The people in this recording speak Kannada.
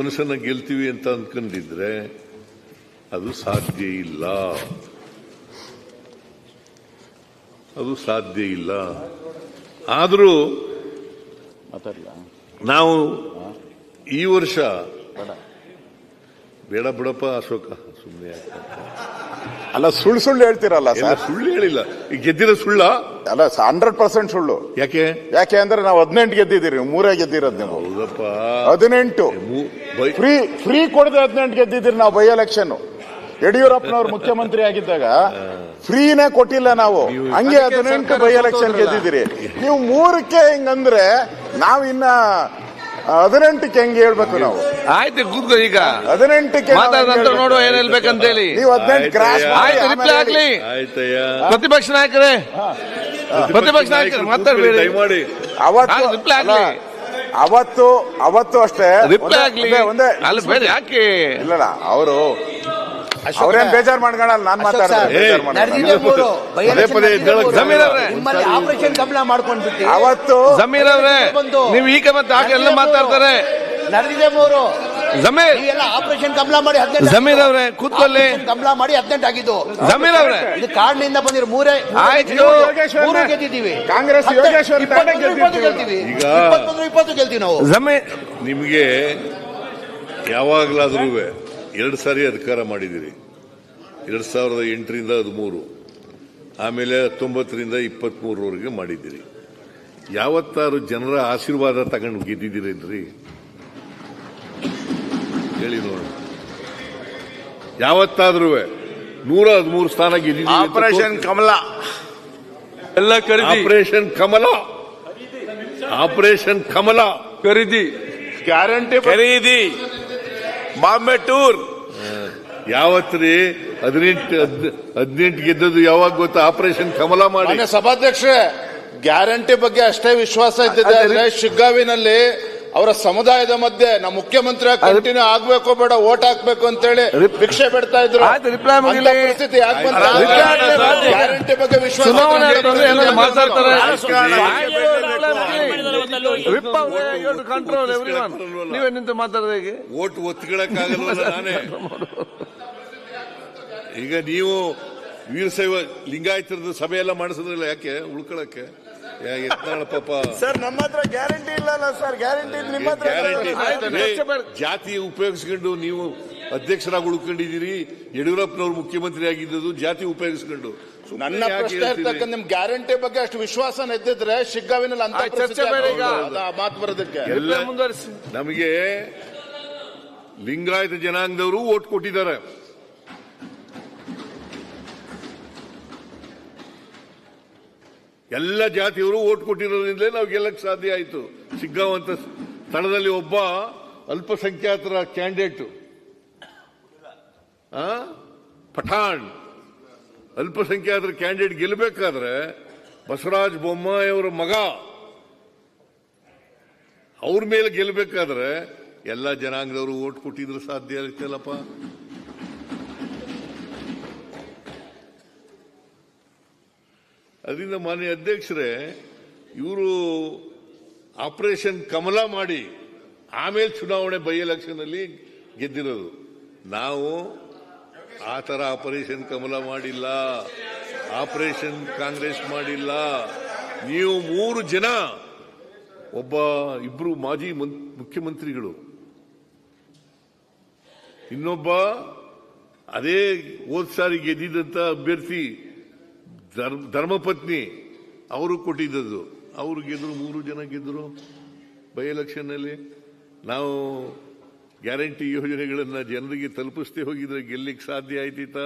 ಮನುಷ್ಯನ ಗೆಲ್ತೀವಿ ಅಂತ ಅಂದ್ಕೊಂಡಿದ್ರೆ ಅದು ಸಾಧ್ಯ ಇಲ್ಲ. ಅದು ಸಾಧ್ಯ ಇಲ್ಲ. ಆದರೂ ನಾವು ಈ ವರ್ಷ ಬೇಡ ಬಿಡಪ್ಪ ಅಶೋಕ, ಸುಮ್ಮನೆ ಅಲ್ಲ, ಸುಳ್ಳು ಹೇಳ್ತೀರಲ್ಲ ಸರ್. ಸುಳ್ಳು ಹೇಳಿಲ್ಲ. ಈಗ ಗೆದ್ದಿರೋ ಸುಳ್ಳ ಅಲ್ಲ, 100% ಸುಳ್ಳು. ಯಾಕೆ ಅಂದ್ರೆ ನಾವು 18 ಗೆದ್ದಿದ್ದೀರಿ, 3 ಗೆದ್ದಿರೋದು ನೀವು. ಹೌದಪ್ಪ, 18 ಫ್ರೀ ಕೊಡದೆ 18 ಗೆದ್ದಿದ್ದೀರಿ ನಾವು. ಬೈ ಎಲೆಕ್ಷನ್ ಯಡಿಯೂರಪ್ಪನವ್ರು ಮುಖ್ಯಮಂತ್ರಿ ಆಗಿದ್ದಾಗ ಫ್ರೀನೇ ಕೊಟ್ಟಿಲ್ಲ ನಾವು. ಹಂಗೆ 18 ಬೈ ಎಲೆಕ್ಷನ್ ಗೆದ್ದಿದ್ದೀರಿ ನೀವು. 3ಕ್ಕೆ ಹಿಂಗಂದ್ರೆ ನಾವು ಇನ್ನ 18ಕ್ಕೆ ಹೆಂಗೆ ಹೇಳ್ಬೇಕು ನಾವು? ಆಯ್ತು, ಕೂತ್ಕೋ. ಈಗ 18ಕ್ಕೆ ಮಾತಾಡಿದ ನೋಡುವ ಏನ್ ಹೇಳ್ಬೇಕಂತೇಳಿ. ನೀವು 18 ಕ್ರಾಸ್ ರಿಪ್ಲೈ ಆಗ್ಲಿ. ಪ್ರತಿಪಕ್ಷ ನಾಯಕರೇ, ಪ್ರತಿಪಕ್ಷ ನಾಯಕರು ಮಾತಾಡಬೇಡಿ ದಯಮಾಡಿ. ರಿಪ್ಲೈ ಆಗ್ಲಿ. ಅವತ್ತು ಅಷ್ಟೇ ರಿಪ್ಲೈ ಆಗ್ಲಿ. ಅಲ್ಲಿ ಬೇಡ, ಯಾಕೆ ಇಲ್ಲ ಅವರು ಅವ್ರೇನ್ ಬೇಜಾರ್ ಮಾಡ್ಕೊಳ್ಳಲ್ಲ. ನಾನ್ ಮಾತಾಡ್ತೀನಿ. ಆಪರೇಷನ್ ಕಮಲ ಮಾಡ್ಕೊಂಡ್ಬಿಟ್ಟು ಅವತ್ತು ಜಮೀರ್ ಅವ್ರೆ, ನೀವು ಈಗ ಮತ್ತೆ ಆಗ ಎಲ್ಲ ಮಾತಾಡ್ತಾರೆ. ನಡೆದಿದೆ ಮೂರು ಜಮೀರ್ ಎಲ್ಲ ಆಪರೇಷನ್ ಕಮಲ ಮಾಡಿ 18. ಜಮೀರ್ ಅವ್ರೆ ಕೂತ್ಕೊಳ್ಳಿ. ಕಮಲ ಮಾಡಿ 18 ಆಗಿದ್ದು. ಜಮೀರ್ ಅವ್ರೆ, ಇದು ಕಾಡಿನಿಂದ ಬಂದಿರೋ ಮೂರು ಗೆದ್ದಿದ್ದೀವಿ. ಕಾಂಗ್ರೆಸ್ 20 ಗೆಲ್ತೀವಿ, 20 ಗೆಲ್ತೀವಿ ನಾವು. ಜಮೀರ್, ನಿಮಗೆ ಯಾವಾಗಲಾದ್ರೂ 2 ಸಾರಿ ಅಧಿಕಾರ ಮಾಡಿದಿರಿ. 2008ರಿಂದ 13, ಆಮೇಲೆ 19ರಿಂದ 23ರವರೆಗೆ ಮಾಡಿದ್ದೀರಿ. ಯಾವತ್ತಾರು ಜನರ ಆಶೀರ್ವಾದ ತಗೊಂಡು ಗೆದ್ದಿದ್ದೀರೇನ್ರಿ? ಹೇಳಿ ನೋಡ. ಯಾವತ್ತಾದ್ರೂ 113 ಸ್ಥಾನ ಗೆದ್ದಿದ್ದೀರಿ. ಆಪರೇಷನ್ ಕಮಲ ಎಲ್ಲ ಖರೀದಿ. ಆಪರೇಷನ್ ಕಮಲ ಖರೀದಿ, ಗ್ಯಾರಂಟಿ ಖರೀದಿ, ಬಾಂಬೆ ಟೂರ್. ಯಾವತ್ರಿ 18 ಗೆದ್ದದ್ದು ಯಾವಾಗ ಗೊತ್ತಾ? ಆಪರೇಷನ್ ಕಮಲ ಮಾಡಿ. ಸಭಾಧ್ಯಕ್ಷರೇ, ಗ್ಯಾರಂಟಿ ಬಗ್ಗೆ ಅಷ್ಟೇ ವಿಶ್ವಾಸ ಇದ್ದಿದೆ. ಅಂದ್ರೆ ಶಿಗ್ಗಾವಿನಲ್ಲಿ ಅವರ ಸಮುದಾಯದ ಮಧ್ಯೆ ನಮ್ಮ ಮುಖ್ಯಮಂತ್ರಿ ಕಂಟಿನ್ಯೂ ಆಗ್ಬೇಕು, ಬೇಡ ಓಟ್ ಹಾಕ್ಬೇಕು ಅಂತೇಳಿ ಭಿಕ್ಷೆ ಬಿಡ್ತಾ ಇದ್ರು. ಪರಿಸ್ಥಿತಿ ಯಾಕೆ ಬಂತ? ಗ್ಯಾರಂಟಿ ಬಗ್ಗೆ ವಿಶ್ವಾಸ ಮಾತಾಡ್ತಾರೆ. ನೀವೇ ನಿಂತು ಮಾತಾಡೋದು ಹೇಗೆ? ಓಟ್ ಒತ್ಕೊಳ್ಳಕ್ಕಾಗಲ್ಲ ನಾನೇ. ಈಗ ನೀವು ವೀರಶೈವ ಲಿಂಗಾಯತರದ ಸಭೆ ಎಲ್ಲ ಮಾಡಿಸಿದ್ರಲ್ಲ, ಯಾಕೆ ಉಳ್ಕೊಳಕ್ಕೆ? ಪಾಪ ಸರ್, ನಮ್ಮ ಹತ್ರ ಗ್ಯಾರಂಟಿ ಇಲ್ಲ ಸರ್. ಗ್ಯಾರಂಟಿ ನಿಮ್ಮ ಜಾತಿ ಉಪಯೋಗಿಸ್ಕೊಂಡು ನೀವು ಅಧ್ಯಕ್ಷರಾಗಿ ಉಳ್ಕೊಂಡಿದ್ದೀರಿ. ಯಡಿಯೂರಪ್ಪನವರು ಮುಖ್ಯಮಂತ್ರಿ ಆಗಿದ್ದು ಜಾತಿ ಉಪಯೋಗಿಸ್ಕೊಂಡು. ನನ್ನ ಪ್ರಶ್ನೆ ಇರ್ತಕ್ಕಂಥ ನಿಮ್ ಗ್ಯಾರಂಟಿ ಬಗ್ಗೆ ಅಷ್ಟು ವಿಶ್ವಾಸ ಇದ್ದಿದ್ರೆ ಶಿಗ್ಗಾವಿನಲ್ಲಿ ಅಂತ ಮಾತು ಬರೋದಕ್ಕೆ ನಮಗೆ ಲಿಂಗಾಯತ ಜನಾಂಗದವರು ಓಟ್ ಕೊಟ್ಟಿದ್ದಾರೆ. ಎಲ್ಲ ಜಾತಿಯವರು ಓಟ್ ಕೊಟ್ಟಿರೋದ್ರಿಂದಲೇ ನಾವು ಗೆಲ್ಲಕ್ಕೆ ಸಾಧ್ಯ ಆಯಿತು. ಶಿಗ್ಗಾಂವ್ ಅಂತ ಸ್ಥಳದಲ್ಲಿ ಒಬ್ಬ ಅಲ್ಪಸಂಖ್ಯಾತರ ಕ್ಯಾಂಡಿಡೇಟ್ ಪಠಾಣ್ ಅಲ್ಪಸಂಖ್ಯಾತರ ಕ್ಯಾಂಡಿಡೇಟ್ ಗೆಲ್ಲಬೇಕಾದ್ರೆ ಬಸವರಾಜ ಬೊಮ್ಮಾಯಿ ಅವರ ಮಗ ಅವ್ರ ಮೇಲೆ ಗೆಲ್ಲಬೇಕಾದ್ರೆ ಎಲ್ಲ ಜನಾಂಗದವರು ಓಟ್ ಕೊಟ್ಟಿದ್ರೆ ಸಾಧ್ಯ ಆಯ್ತಲ್ಲಪ್ಪ. ಅದರಿಂದ ಮಾನ್ಯ ಅಧ್ಯಕ್ಷರೇ, ಇವರು ಆಪರೇಷನ್ ಕಮಲ ಮಾಡಿ ಆಮೇಲೆ ಚುನಾವಣೆ ಬೈ ಎಲೆಕ್ಷನ್ ಅಲ್ಲಿ ಗೆದ್ದಿರೋದು. ನಾವು ಆ ತರ ಆಪರೇಷನ್ ಕಮಲ ಮಾಡಿಲ್ಲ, ಆಪರೇಷನ್ ಕಾಂಗ್ರೆಸ್ ಮಾಡಿಲ್ಲ. ನೀವು 3 ಜನ, ಇಬ್ರು ಮಾಜಿ ಮುಖ್ಯಮಂತ್ರಿಗಳು, ಇನ್ನೊಬ್ಬ ಅದೇ ಹೋದ್ ಸಾರಿ ಗೆದ್ದಿದ್ದಂತ ಅಭ್ಯರ್ಥಿ ಧರ್ಮಪತ್ನಿ, ಅವರು ಕೊಟ್ಟಿದ್ದದ್ದು. ಅವರು ಗೆದ್ರು, 3 ಜನ ಗೆದ್ರು ಬೈ ಎಲೆಕ್ಷನ್ ನಲ್ಲಿ. ನಾವು ಗ್ಯಾರಂಟಿ ಯೋಜನೆಗಳನ್ನ ಜನರಿಗೆ ತಲುಪಿಸದೆ ಹೋಗಿದ್ರೆ ಗೆಲ್ಲಿಕ್ಕೆ ಸಾಧ್ಯ ಆಯ್ತಿತ್ತ?